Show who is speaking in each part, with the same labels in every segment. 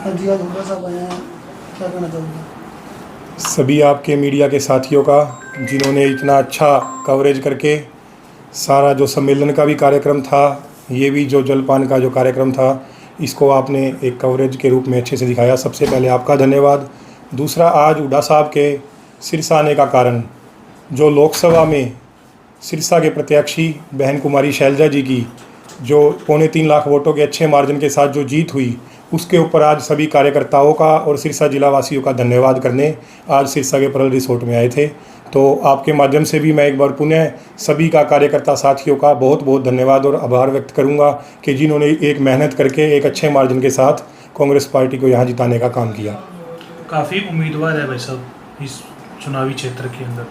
Speaker 1: हाँ जी, आज हुड्डा साहब आए हैं, क्या कहना चाहोगे?
Speaker 2: सभी आपके मीडिया के साथियों का, जिन्होंने इतना अच्छा कवरेज करके सारा जो सम्मेलन का भी कार्यक्रम था, ये भी जो जलपान का जो कार्यक्रम था, इसको आपने एक कवरेज के रूप में अच्छे से दिखाया। सबसे पहले आपका धन्यवाद। दूसरा, आज हुड्डा साहब के सिरसा आने का कारण, जो लोकसभा में सिरसा के प्रत्याशी बहन कुमारी शैलजा जी की जो 3.25 लाख वोटों के अच्छे मार्जिन के साथ जो जीत हुई, उसके ऊपर आज सभी कार्यकर्ताओं का और सिरसा जिला वासियों का धन्यवाद करने आज सिरसा के परल रिसोर्ट में आए थे। तो आपके माध्यम से भी मैं एक बार पुनः सभी का कार्यकर्ता साथियों का बहुत बहुत धन्यवाद और आभार व्यक्त करूंगा कि जिन्होंने एक मेहनत करके एक अच्छे मार्जिन के साथ कांग्रेस पार्टी को यहाँ जिताने का काम किया।
Speaker 3: काफ़ी उम्मीदवार है भाई साहब इस चुनावी क्षेत्र के अंदर।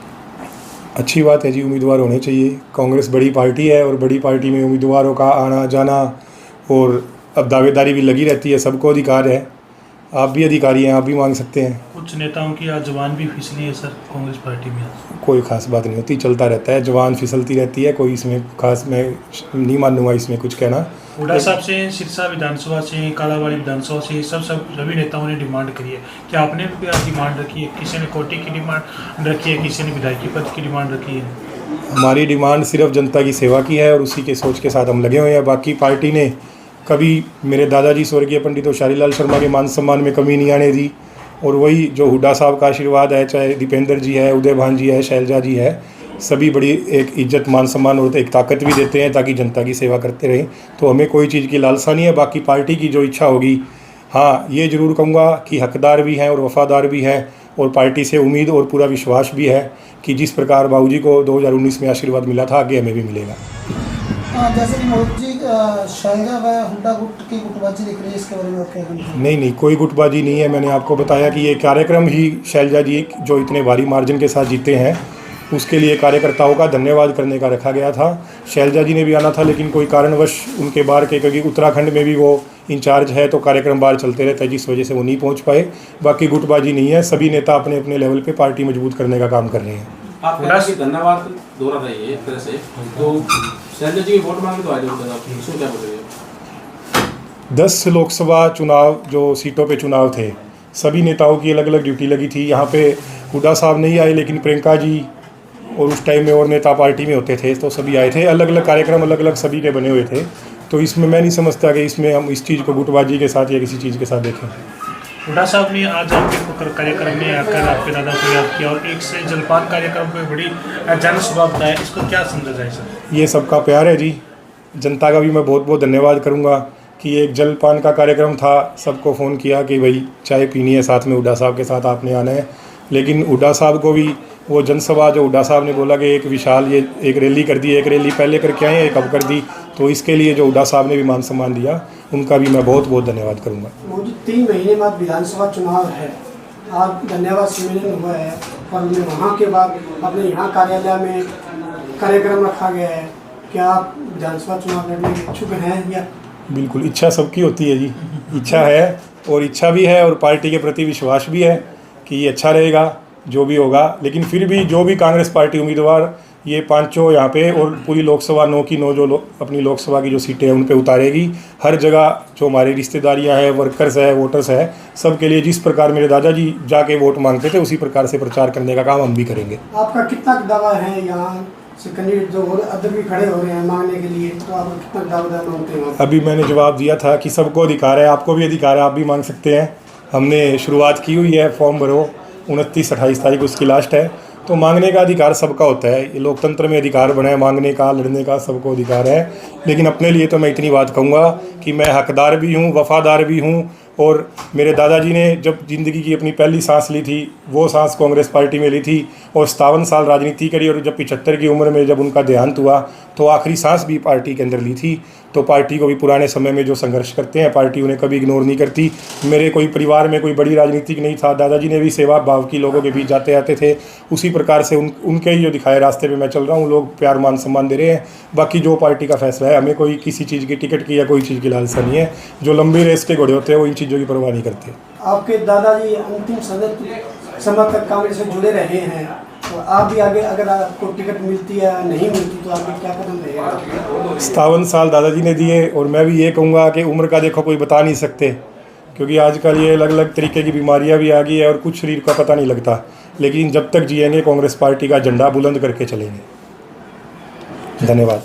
Speaker 2: अच्छी बात है जी, उम्मीदवार होने चाहिए। कांग्रेस बड़ी पार्टी है और बड़ी पार्टी में उम्मीदवारों का आना जाना और अब दावेदारी भी लगी रहती है। सबको अधिकार है, आप भी अधिकारी हैं, आप भी मांग सकते हैं।
Speaker 3: कुछ नेताओं की आज जवान भी फिसली है सर कांग्रेस पार्टी में।
Speaker 2: कोई ख़ास बात नहीं होती, चलता रहता है, जवान फिसलती रहती है, कोई इसमें खास मैं नहीं मानूंगा इसमें कुछ कहना।
Speaker 3: हुड्डा साहब से, सिरसा विधानसभा से, कालाबाड़ी विधानसभा से सभी नेताओं ने डिमांड करी है। क्या आपने भी डिमांड रखी है? किसी ने कोटी की डिमांड रखी है, किसी ने विधायकी पद की डिमांड रखी है?
Speaker 2: हमारी डिमांड सिर्फ जनता की सेवा की है और उसी के सोच के साथ हम लगे हुए हैं। बाकी पार्टी ने कभी मेरे दादाजी स्वर्गीय पंडित होशियारी लाल शर्मा के मान सम्मान में कमी नहीं आने दी, और वही जो हुड्डा साहब का आशीर्वाद है, चाहे दीपेंद्र जी है, उदय भान जी है, शैलजा जी है, सभी बड़ी एक इज्जत मान सम्मान और एक ताकत भी देते हैं ताकि जनता की सेवा करते रहें। तो हमें कोई चीज़ की लालसा नहीं है। बाकी पार्टी की जो इच्छा होगी, हाँ ये ज़रूर कहूँगा कि हकदार भी हैं और वफादार भी हैं, और पार्टी से उम्मीद और पूरा विश्वास भी है कि जिस प्रकार बाबूजी को 2019 में आशीर्वाद मिला था, आगे हमें भी मिलेगा।
Speaker 1: जैसे कि मोदी जी शैलजा व हुड्डा गुट की गुटबाजी दिख रही है, इसके बारे में आप क्या कहना चाहेंगे?
Speaker 2: नहीं, कोई गुटबाजी नहीं है। मैंने आपको बताया कि ये कार्यक्रम ही शैलजा जी जो इतने भारी मार्जिन के साथ जीते हैं, उसके लिए कार्यकर्ताओं का धन्यवाद करने का रखा गया था। शैलजा जी ने भी आना था, लेकिन कोई कारणवश उनके बाहर के, क्योंकि उत्तराखंड में भी वो इंचार्ज है तो कार्यक्रम बाहर चलते रहता है, जिस वजह से वो नहीं पहुंच पाए। बाकी गुटबाजी नहीं है, सभी नेता अपने अपने लेवल पे पार्टी मजबूत करने का काम कर रहे हैं।
Speaker 4: आप धन्यवाद दोहरा रही है एक तरह से, तो शैलजा जी वोट मांगे तो आए इसमें क्या बोल रहे हैं?
Speaker 2: 10 लोकसभा चुनाव जो सीटों पे चुनाव थे, सभी नेताओं की अलग अलग ड्यूटी लगी थी। यहाँ पे हुड्डा साहब नहीं आए, लेकिन प्रियंका जी और उस टाइम में और नेता पार्टी में होते थे तो सभी आए थे। अलग अलग कार्यक्रम अलग अलग सभी के बने हुए थे। तो इसमें मैं नहीं समझता कि इसमें हम इस चीज़ को गुटबाजी के साथ या किसी चीज़ के साथ देखें।
Speaker 3: हुड्डा साहब ने आज आपके कार्यक्रम में आकर आपके दादा को याद किया और एक से जलपान कार्यक्रम को बड़ी जनसभा बताया, इसको क्या समझा जाए सर?
Speaker 2: ये सबका प्यार है जी। जनता का भी मैं बहुत बहुत धन्यवाद करूँगा कि एक जलपान का कार्यक्रम था, सबको फ़ोन किया कि भाई चाय पीनी है, साथ में हुड्डा साहब के साथ आपने आना है। लेकिन हुड्डा साहब को भी वो जनसभा जो हुड्डा साहब ने बोला कि एक विशाल ये एक रैली कर दी, एक रैली पहले करके आए, एक अब कर दी, तो इसके लिए जो हुड्डा साहब ने भी मान सम्मान दिया, उनका भी मैं बहुत बहुत धन्यवाद करूँगा।
Speaker 5: मोदी 3 महीने बाद विधानसभा चुनाव है, आज धन्यवाद सम्मेलन हुआ है, और वहाँ के बाद अपने यहाँ कार्यालय में कार्यक्रम रखा गया है। क्या आप विधानसभा चुनाव लड़ने के इच्छुक हैं? या
Speaker 2: बिल्कुल, इच्छा सबकी होती है जी। इच्छा है, और इच्छा भी है और पार्टी के प्रति विश्वास भी है कि ये अच्छा रहेगा जो भी होगा। लेकिन फिर भी जो भी कांग्रेस पार्टी उम्मीदवार ये पांचों यहाँ पे और पूरी लोकसभा 9 की 9 जो अपनी लोकसभा की जो सीटें हैं उन पे उतारेगी। हर जगह जो हमारी रिश्तेदारियाँ हैं, वर्कर्स है, वोटर्स है, सबके लिए जिस प्रकार मेरे दादाजी जाके वोट मांगते थे उसी प्रकार से प्रचार करने का काम हम भी करेंगे।
Speaker 5: आपका कितना दावा है यहाँ से कैंडिडेट जो अदर भी खड़े हो रहे हैं मांगने के लिए, तो आप कितना दावेदार मांगते हैं?
Speaker 2: अभी मैंने जवाब दिया था कि सबको अधिकार है, आपको भी अधिकार है, आप भी मांग सकते हैं। हमने शुरुआत की हुई है, फॉर्म भरो, 29-28 तारीख उसकी लास्ट है। तो मांगने का अधिकार सबका होता है, ये लोकतंत्र में अधिकार बना है, मांगने का, लड़ने का सबको अधिकार है। लेकिन अपने लिए तो मैं इतनी बात कहूँगा कि मैं हकदार भी हूँ, वफादार भी हूँ, और मेरे दादाजी ने जब ज़िंदगी की अपनी पहली सांस ली थी, वो सांस कांग्रेस पार्टी में ली थी, और 57 साल राजनीति करी, और जब 75 की उम्र में जब उनका देहांत हुआ तो आखिरी सांस भी पार्टी के अंदर ली थी। तो पार्टी को भी पुराने समय में जो संघर्ष करते हैं, पार्टी उन्हें कभी इग्नोर नहीं करती। मेरे कोई परिवार में कोई बड़ी राजनीतिक नहीं था, दादाजी ने भी सेवा भाव की लोगों के बीच जाते आते थे, उसी प्रकार से उनके ही जो दिखाए रास्ते पे मैं चल रहा हूँ। लोग प्यार मान सम्मान दे रहे हैं। बाकी जो पार्टी का फैसला है, हमें कोई किसी चीज़ की टिकट की या कोई चीज़ की लालसा नहीं है। जो लंबी रेस के घोड़े होते हैं वो इन चीज़ों की परवाह नहीं करते।
Speaker 5: आपके दादाजी अंतिम समय तक कांग्रेस से जुड़े रहे हैं, तो आप भी आगे अगर आपको टिकट मिलती है या नहीं मिलती तो आगे क्या कदम रहेगा?
Speaker 2: 57 साल दादाजी ने दिए, और मैं भी ये कहूँगा कि उम्र का देखो कोई बता नहीं सकते, क्योंकि आजकल ये अलग अलग तरीके की बीमारियां भी आ गई है और कुछ शरीर का पता नहीं लगता, लेकिन जब तक जिएंगे कांग्रेस पार्टी का झंडा बुलंद करके चलेंगे। धन्यवाद।